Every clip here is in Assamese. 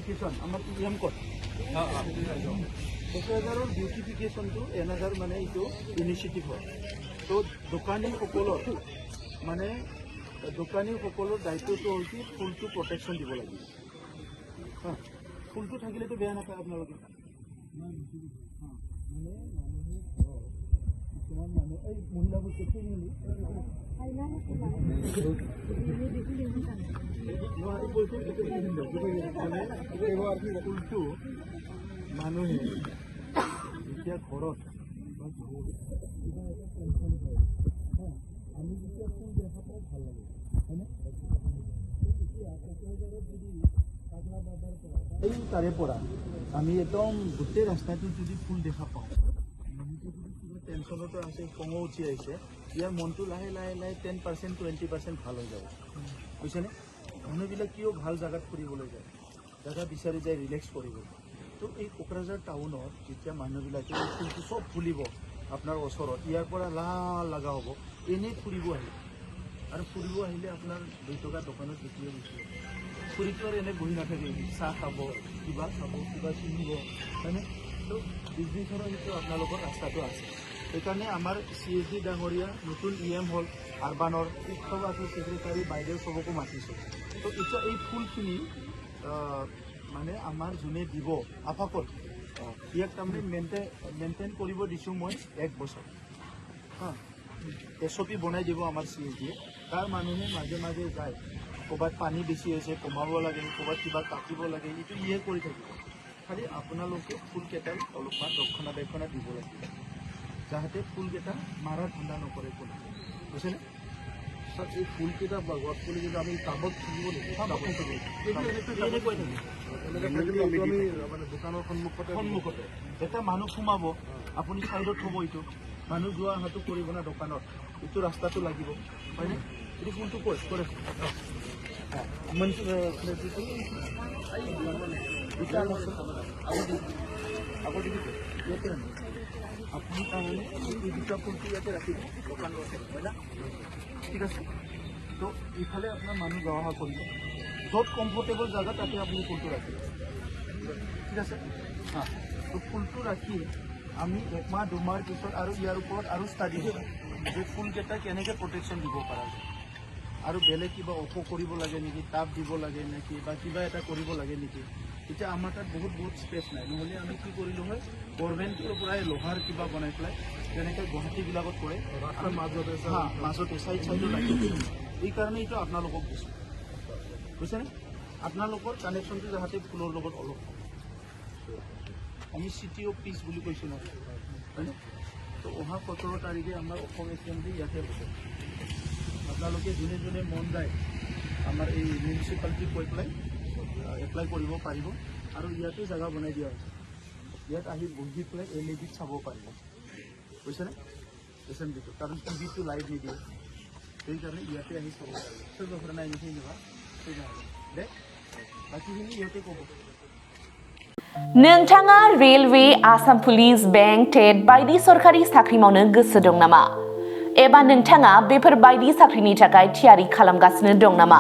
বিউটিফিকেশ্যন আমাৰ নিয়ম ক'ত কোকৰাঝাৰৰ বিউটিফিকেশ্যনটো এনাদাৰ মানে এইটো ইনিচিয়েটিভ হয় তো দোকানীসকলৰ মানে দোকানীসকলৰ দায়িত্বটো হ'ল কি ফুলটো প্ৰটেকশ্যন দিব লাগিব ফুলটো থাকিলেতো বেয়া নাপায় আপোনালোকে মানে মানুহে কিছুমান মানুহ এই মহিলাবোৰ কেতিয়া মিলি ফুলটো মানুহে যেতিয়া ঘৰত কিবা এটা টেনশ্যন হয় আমি যেতিয়া ফুল দেখা পাওঁ ভাল লাগে হয়নে এই তাৰে পৰা আমি একদম গোটেই ৰাস্তাটোত যদি ফুল দেখা পাওঁ টেনশ্যনতো আছে খঙো উঠি আহিছে ইয়াৰ মনটো লাহে লাহে লাহে 10% 20% ভাল হৈ যাব বুজিছেনে মানুহবিলাক কিয় ভাল জেগাত ফুৰিবলৈ যায় জেগা বিচাৰি যায় ৰিলেক্স কৰিব তো এই কোকৰাঝাৰ টাউনত যেতিয়া মানুহবিলাকে ফুলটো চব ফুলিব আপোনাৰ ওচৰত ইয়াৰ পৰা লাল লগা হ'ব এনেই ফুৰিব আহিব আৰু ফুৰিব আহিলে আপোনাৰ 2 টকা দোকানত বিক্ৰীও বেছি ফুৰিটো আৰু এনেই বহি নাথাকে চাহ খাব কিবা কিনিব হয়নে তো বিজনেছৰ সেইটো আপোনালোকৰ ৰাস্তাটো আছে সেইকাৰণে আমাৰ CSD ডাঙৰীয়া নতুন EM হ'ল আৰবানৰ শিক্ষক আছে ছেক্ৰেটাৰী বাইদেউ চবকো মাতিছোঁ তো এতিয়া এই ফুলখিনি মানে আমাৰ যোনে দিব আপাকত ইয়াক তাৰমানে মেইনটেইন কৰিব দিছোঁ মই 1 বছৰ SOP বনাই দিব আমাৰ CSDয়ে তাৰ মানুহে মাজে মাজে যায় ক'ৰবাত পানী বেছি হৈছে কমাব লাগে ক'ৰবাত কিবা কাটিব লাগে এইটো ইয়ে কৰি থাকিব খালি আপোনালোকে ফুলকেইটাৰ অলপমান ৰক্ষণাবেক্ষণ দিব লাগিব যাতে ফুলকেইটা মাৰা ঠাণ্ডা নকৰে কোনো বুজিছেনে স্যার এই ফুলকেইটা বা গছ পুলিকেইটা আমি টাবত থাকিব লাগিব মানে দোকানৰ সন্মুখতে এটা মানুহ সোমাব আপুনি চাইডত থ'ব এইটো মানুহ যোৱা অহাটো কৰিব না দোকানত এইটো ৰাস্তাটো লাগিব হয়নে এইটো ফুলটো কৰে আপুনি তাৰমানে এই দুটা ফুলটো ইয়াতে ৰাখিব দোকানত হয় না ঠিক আছে তো ইফালে আপোনাৰ মানুহ যোৱা অহা কৰিব য'ত কমফৰ্টেবল জেগা তাতে আপুনি ফুলটো ৰাখিব ঠিক আছে তো ফুলটো ৰাখি আমি 1 মাহ 2 মাহৰ পিছত আৰু ইয়াৰ ওপৰত আৰু ষ্টাডি হ'ব যে ফুলকেইটা কেনেকৈ প্ৰটেকশ্যন দিব পৰা যায় আৰু বেলেগ কিবা কৰিব লাগে নেকি টাব দিব লাগে নেকি বা কিবা এটা কৰিব লাগে নেকি এতিয়া আমাৰ তাত বহুত স্পেচ নাই নহ'লে আমি কি কৰিলোঁ হয় গভৰ্ণমেণ্টৰ পৰাই লোহাৰ কিবা বনাই পেলাই যেনেকৈ গুৱাহাটীবিলাকত কৰে মাজতে চাইডত লাগি এইকাৰণে এইটো আপোনালোকক দিছোঁ বুজিছেনে আপোনালোকৰ কানেকশ্যনটো যাতে ফুলৰ লগত অলপ আমি চিটি অফ পিচ বুলি কৈছোঁ নহয় হয়নে তো অহা 17 তাৰিখে আমাৰ অসম এছেম্বলি ইয়াতে হ'ব আপোনালোকে যোনে যোনে মন যায় আমাৰ এই মিউনিচিপালিটিক কৈ পেলাই এপ্লাই কৰিব পাৰিব আৰু ইয়াতে জেগা বনাই দিয়া হৈছে ইয়াত আহি বহি পেলাই LED চাব পাৰিব বুজিছেনে এছেম্বলিটো কাৰণ টিভিটো লাইভ নিদিয়ে সেইকাৰণে ইয়াতে আহি চাব পাৰিব চব নাই নিশ্চয় যাবা দে বাকীখিনি ইয়াতে ক'ব नोंथाङा railway Assam police bank TET बायदि सरकारि साख्रि मावनो गोसो दं नामा एबा नोंथाङा बेफोर बायदि साख्रिनि थाखाय थियारि खालामगासिनो दं नामा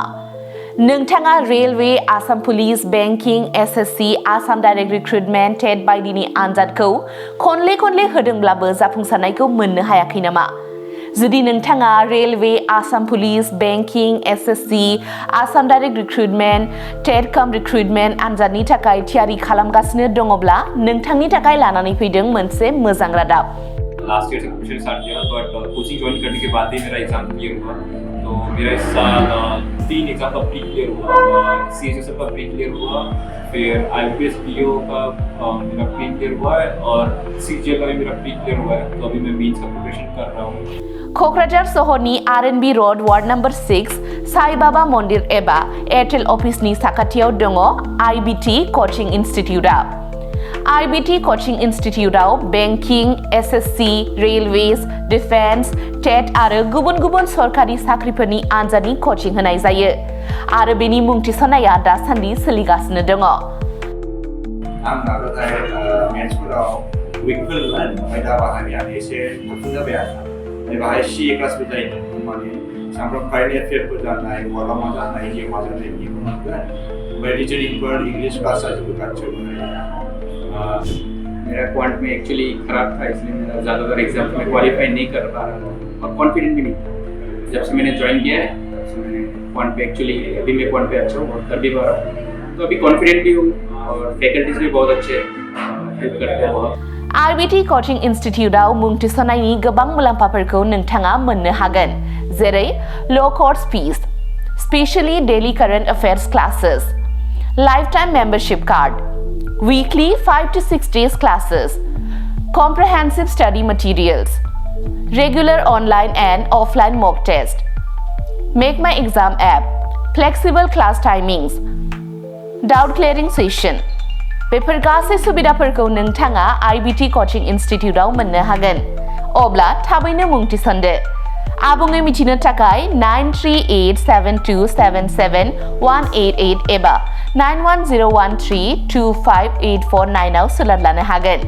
नोंथाङा railway Assam police banking SSC Assam direct recruitment TET बायदिनि आनजादखौ खनले होदोंब्लाबो जाफुंसारनायखौ मोननो हायाखै नामा जुदि नोंथाङा railway Assam police banking SSC Assam direct recruitment TET cum recruitment आनजादनि थाखाय थियारि खालामगासिनो दङब्ला नोंथांनि थाखाय लानानै फैदों मोनसे मोजां रादाब लास्ट ईयर से कोचिंग स्टार्ट किया बट कोचिंग ज्वाइन करने के बाद ही मेरा एग्जाम क्लियर हुआ तो मेरा इस साल 3 एग्जाम का प्री क्लियर हुआ CHSL का प्री क्लियर हुआ फिर IPS PO का मेरा प्री क्लियर हुआ है और CGL का भी मेरा प्री क्लियर हुआ है तो अभी मैं मेंस का प्रिपरेशन कर रहा हूँ क'क्राझार सहरनि RNB road ward number 6 Sai Baba मन्दिर एबा एयारटेल अफिसनि साखाथियाव दङ IBT कोचिं इन्स्टिट्यूटआ IBT कोचिं इन्स्टिट्यूटआव banking SSC railways defence TET आरो गुबुन सरकारि साख्रिफोरनि आनजादनि कोचिं होनाय जायो आरो बेनि मुं थिसननाया दासान्दि सोलिगासिनो दङ आं नाजानाय मेथ्सफोराव उइकफोरमोन ओमफ्राय दा बाहायनाया एसे गोख्रों जाबाय आरो बाहाय CA क्लासबो जायो माने सामफ्राम कारेन्ट एफेयारफोर जानाय माब्लाबा जानाय जिउमा जानाय बेखौ मोनगोन ओमफ्राय रिजनिंफोर इंलिश क्लास जाजोबो गासिबो मेरा क्वांट में एक्चुअली खराब था, इसलिए मेरा ज़्यादातर एग्जाम में क्वालिफाई नहीं कर पा रहा था और कॉन्फिडेंट भी नहीं था। जब से मैंने ज्वाइन किया है तब से मैंने क्वांट पे एक्चुअली अभी मैं क्वांट पे अच्छा हूँ और कर भी पा रहा हूँ, तो अभी कॉन्फिडेंट भी हूँ और फैकल्टीज भी बहुत अच्छे हेल्प करते हैं बहुत। IBT Coaching Instituteआव मुं थिसननायनि गोबां मुलाम्फाफोरखौ नोंथाङा मोननो हागोन, जेरै low course fees, specially daily current affairs classes, lifetime membership card, weekly 5 to 6 days classes, comprehensive study materials, regular online and offline mock test, Make My Exam app, flexible class timings, doubt clearing session. Before गासै सुबिदाफोरखौ नोंथाङा IBT Coaching Instituteआव मोननो हागोन। अब्ला थाबैनो मुं थिसनदो। आबुङै मिथिनो थाखाय 9387277188 एबा 9101325849 आव सोलोंनो हागोन।